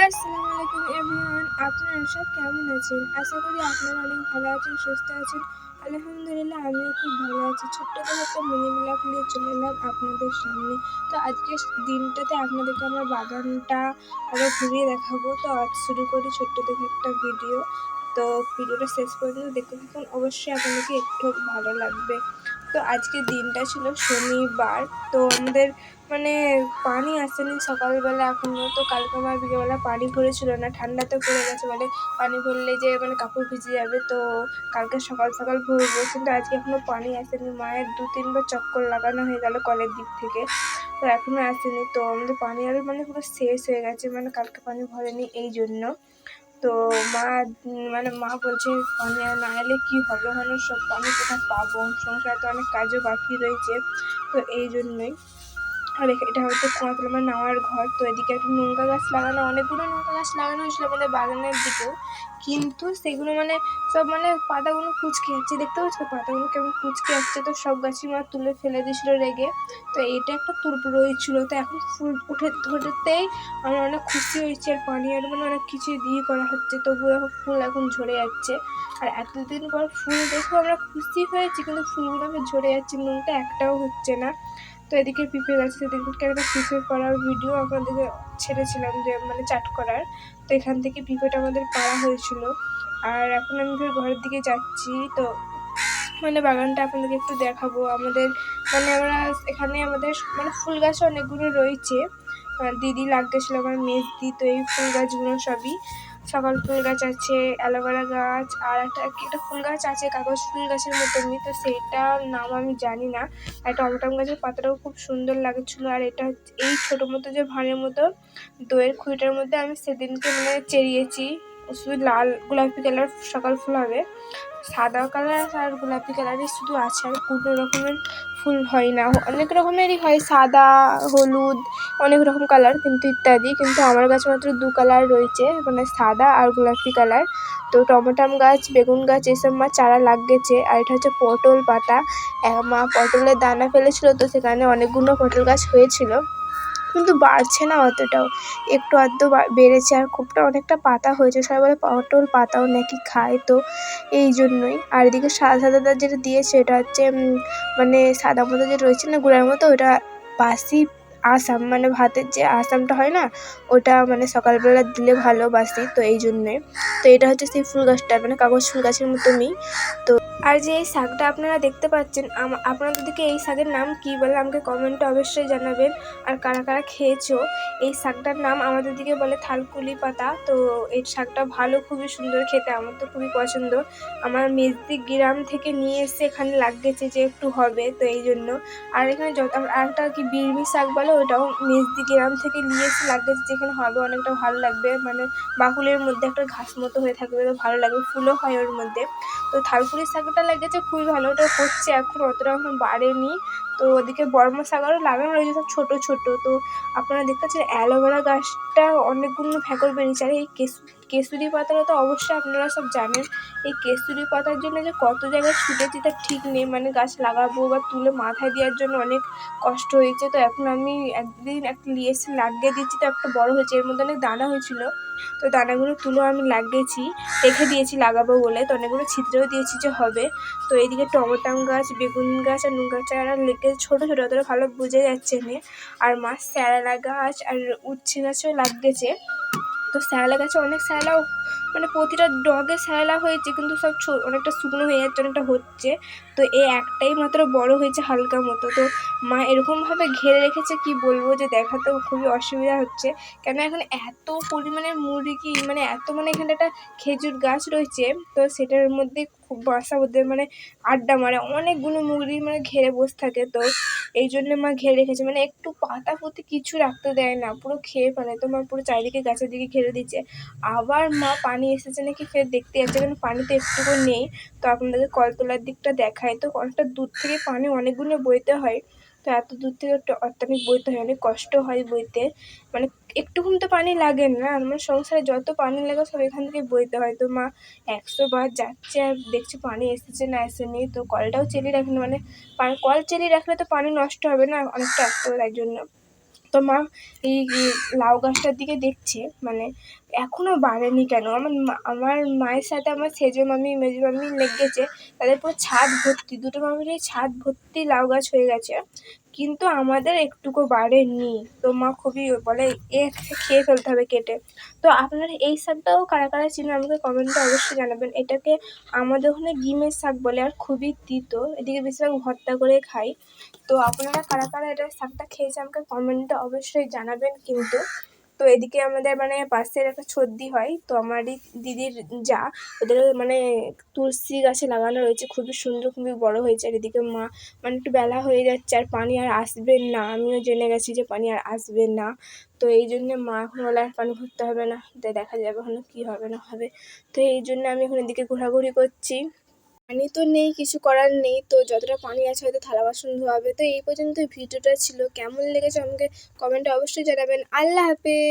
আসসালামু আলাইকুম এভরিওয়ান, আপনারা সব কেমন আছেন? আশা করি আপনারা অনেক ভালো আছেন, সুস্থ আছেন। আলহামদুলিল্লাহ, আমিও খুব ভালো আছি। ছোট্ট করে একটা মিনি ব্লগ নিয়ে চলে এলাম আপনাদের সামনে। তো আজকে দিনটাতে আপনাদেরকে আমার বাগানটা আরও ঘুরিয়ে দেখাবো। তো আজ শুরু করি ছোট্ট থেকে একটা ভিডিও। তো ভিডিওটা শেষ পর্যন্ত দেখতে থাকুন, অবশ্যই আপনাদেরকে একটু ভালো লাগবে। তো আজকে দিনটা ছিল শনিবার। তো আমাদের মানে পানি আসেনি সকালবেলা এখনো। তো কালকে আমার বিকেলবেলা পানি ভরেছিল না, ঠান্ডা তো পড়ে গেছে বলে পানি ভরলে যে কাপড় ভিজে যাবে, তো কালকে সকাল সকাল ভরবো, কিন্তু আজকে এখনো পানি আসেনি। মায়ের 2-3 বার চক্কর লাগানো হয়ে গেল কলের দিক থেকে, তো এখনো আসেনি। তো আমাদের পানি আরও পুরো শেষ হয়ে গেছে, কালকে পানি ভরেনি এই জন্য। তো মা বলছে পানি আর না এলে কী হবে, সব পানি কোথায় পাবো, সংসারে তো অনেক কাজও বাকি রয়েছে। তো এই জন্যই। আর এটা হচ্ছে কুয়াতলা নাওয়ার ঘর। তো এদিকে একটা লঙ্কা গাছ লাগানো, অনেকগুলো লঙ্কা গাছ লাগানো হয়েছিল আমাদের বাগানের দিকেও, কিন্তু সেগুলো সব পাতাগুলো কুঁচকে যাচ্ছে। দেখতে পাচ্ছ পাতাগুলো কেমন কুঁচকে যাচ্ছে, তো সব গাছই মা তুলে ফেলে দিয়েছিল রেগে। তো এটা একটা তুলপ রয়েছিল, তো এখন ফুল উঠে ধরতেই আমরা অনেক খুশি হয়েছি। আর পানি আর অনেক কিছু দিয়ে করা হচ্ছে, তবুও এখন ফুল এখন ঝরে যাচ্ছে। আর এতদিন পর ফুল দেখে আমরা খুশি হয়েছি, কিন্তু ফুলগুলো ঝরে যাচ্ছে, নুনটা একটাও হচ্ছে না। তো এদিকে পিঁপড়ে গাছে, সেদিকে একটা পিঁপড়ে পড়ার ভিডিও আপনাদেরকে ছেড়েছিলাম, যে চাট করার। তো এখান থেকে পিঁপড়েটা আমাদের পাড়া হয়েছিল। আর এখন আমি ঘরের দিকে যাচ্ছি। তো বাগানটা আপনাদেরকে একটু দেখাবো। আমাদের আমরা এখানে আমাদের ফুল গাছ অনেকগুলো রয়েছে। দিদি লাগিয়েছিল, আমার মেজদি। তো এই ফুল গাছগুলো সবই সকাল ফুল গাছ আছে, অ্যালোভেরা গাছ, আর একটা ফুল গাছ আছে কাগজ ফুল গাছের মতনই, তো সেইটার নাম আমি জানি না। আর টমটম গাছের পাতাটাও খুব সুন্দর লাগছিল। আর এটা হচ্ছে এই ছোটো মতো যে ভাঁড়ের মতো দইয়ের খুঁড়িটার মধ্যে আমি সেদিনকে চেরিয়েছি। শুধু লাল গোলাপি কালার সকাল ফুল হবে, সাদা কালার আর গোলাপি কালারই শুধু আছে, আর কোনো রকমের ফুল হয় না। অনেক রকমেরই হয়, সাদা, হলুদ, অনেক রকম কালার কিন্তু ইত্যাদি, কিন্তু আমার কাছে মাত্র 2 কালার রয়েছে, সাদা আর গোলাপি কালার। তো টমেটো গাছ, বেগুন গাছ এসব মা চারা লাগিয়েছে। আর এটা হচ্ছে পটল পাতা। মা পটলের দানা ফেলেছিল, তো সেখানে অনেকগুলো পটল গাছ হয়েছিল, কিন্তু বাড়ছে না অতটাও, একটু আধটু বেড়েছে। আর অনেকটা পাতা হয়েছে, সবাই বলে পটল পাতাও নাকি খায়, তো এই জন্যই। আর এদিকে সাদা সাদা যেটা দিয়েছে, এটা হচ্ছে সাদা মতো যে রয়েছে না গুঁড়ার মতো, ওটা বাসি আসাম, ভাতের যে আসামটা হয় না, ওটা সকালবেলা দিলে ভালো বাসি, তো এই জন্যে। তো এটা হচ্ছে সেই ফুল গাছটা, কাগজ ফুল গাছের মতনই। তো আর যে এই শাকটা আপনারা দেখতে পাচ্ছেন, আপনাদেরকে এই শাকের নাম কি বলে আমাকে কমেন্টে অবশ্যই জানাবেন। আর কারা কারা খেয়েছো। এই শাকটার নাম আমাদের দিকে বলে থালকুলি পাতা। তো এই শাকটা ভালো, খুবই সুন্দর খেতে, আমার তো খুবই পছন্দ। আমার মেজদি গ্রাম থেকে নিয়ে এসে এখানে লাগিয়েছে যে একটু হবে, তো এই জন্য। আর এখানে আরেকটা কি বিড়মি শাক বলে, ওটাও মেজদি গ্রাম থেকে নিয়ে এসে লাগিয়েছে, যেখানে হবে অনেকটা ভালো লাগবে, বাকুলের মধ্যে একটা ঘাস মতো হয়ে থাকবে, তো ভালো লাগবে, ফুলও হয় ওর মধ্যে। তো থালকুলি শাকটা লেগেছে খুবই ভালো, ওটা হচ্ছে এখন, অতটা এখন বাড়েনি। তো ওদিকে বর্মা শাকও লাগানো রয়েছে, সব ছোটো ছোটো। তো আপনারা দেখতে পাচ্ছেন অ্যালোভেরা গাছটা অনেকগুলো ফ্যাকর বেরিয়েছে। আর এই কেসুরি পাতাটা তো অবশ্যই আপনারা সব জানেন। এই কেসুরি পাতার জন্য যে কত জায়গায় ছুটেছি তার ঠিক নেই, গাছ লাগাবো বা তুলে মাথায় দেওয়ার জন্য অনেক কষ্ট হয়েছে। তো এখন আমি একদিন একটা নিয়ে এসে লাগিয়ে দিচ্ছি, তো একটা বড় হয়েছে, এর মধ্যে অনেক দানা হয়েছিল, তো দানাগুলো তুলে আমি লাগিয়েছি, রেখে দিয়েছি লাগাবো বলে। তো অনেকগুলো ছিদ্রেও দিয়েছি যে হবে। তো এইদিকে টমেটো গাছ, বেগুন গাছ আর নুন গাছ আর লেগে ছোটো ছোটো, অতটা ভালো বোঝা যাচ্ছে না। আর মাছ স্যারেলা গাছ আর উচ্ছে গাছও লাগিয়েছে। তো স্যারেলা গাছে অনেক স্যারেলাও, প্রতিটা ডগে স্যারেলা হয়েছে, কিন্তু সব অনেকটা শুকনো হয়ে যাচ্ছে, অনেকটা হচ্ছে। তো এই একটাই মাত্র বড় হয়েছে হালকা মতো। তো মা এরকমভাবে ঘিরে রেখেছে, কি বলবো, যে দেখাতেও খুবই অসুবিধা হচ্ছে, কেন এখন এত পরিমাণে মুরগি, এত এখানে একটা খেজুর গাছ রয়েছে, তো সেটার মধ্যে খুব বাসা ওদের আড্ডা মারে, অনেকগুলো মুরগি ঘেরে বসে থাকে। তো এই জন্য মা ঘিরে রেখেছে, একটু পাতা পুঁতি কিছু রাখতে দেয় না, পুরো খেয়ে ফেলে। তো মা পুরো চারিদিকে গাছের দিকে ঘিরে দিচ্ছে। আবার মা পানি এসেছে নাকি ফের দেখতে যাচ্ছে, কারণ পানি তো একটুকু নেই। তো আপনাদেরকে কলতলার দিকটা দেখায়, তো অনেকটা দূর থেকে পানি অনেকগুলো বইতে হয়। তো এত দূর থেকে অত্যাধিক বইতে হয়, অনেক কষ্ট হয় বইতে, একটুকুন তো পানি লাগে না, আমার সংসারে যত পানি লাগে সব এখান থেকে বইতে হয়। তো মা 100 বার যাচ্ছে আর দেখছে পানি এসেছে না এসেনি। তো কলটাও চালিয়ে রাখেনি, কল চালিয়ে রাখলে তো পানি নষ্ট হবে না অনেকটা, তো তাই জন্য। তো মা এই লাউ গাছটার দিকে দেখছে, মানে এখনও বাড়েনি কেন। আমার মায়ের সাথে আমার সেজো মামি মেজো মামি লেগেছে, তাদের পুরো ছাদ ভর্তি, দুটো মামিরই ছাদ ভর্তি লাউ গাছ হয়ে গেছে, কিন্তু আমাদের একটুকু বাড়েনি। তো মা খুবই বলে খেয়ে ফেলতে হবে কেটে। তো আপনারা এই শাকটাও কারা কারা চিনেন আমাকে কমেন্টে অবশ্যই জানাবেন। এটাকে আমাদের ওখানে ডিমের শাক বলে, আর খুবই তিতো, এদিকে বেশিরভাগ ভর্তা করে খাই। তো আপনারা কারা কারা এটা শাকটা খেয়েছে আমাকে কমেন্টে অবশ্যই জানাবেন কিন্তু। তো এদিকে আমাদের মানে পাশের একটা সর্দি হয়, তো আমারই দিদির যা, ওদের মানে তুলসী গাছে লাগানো রয়েছে, খুবই সুন্দর, খুবই বড় হয়েছে। আর এদিকে মা মানে একটু বেলা হয়ে যাচ্ছে আর পানি আর আসবে না, আমিও জেনে গেছি যে পানি আর আসবে না। তো এই জন্যে মা এখন বলে আর পানি ভরতে হবে না, দেখা যাবে এখনো কী হবে না হবে। তো এই জন্য আমি এখন এদিকে ঘোরাঘুরি করছি। পানি তো নেই, কিছু করার নেই, তো যতটা পানি আছে হয়তো থালা বাসন ধোয়া হবে। তো এই পর্যন্ত ভিডিওটা ছিল, কেমন লেগেছে আমাকে কমেন্টে অবশ্যই জানাবেন। আল্লাহ হাফেজ।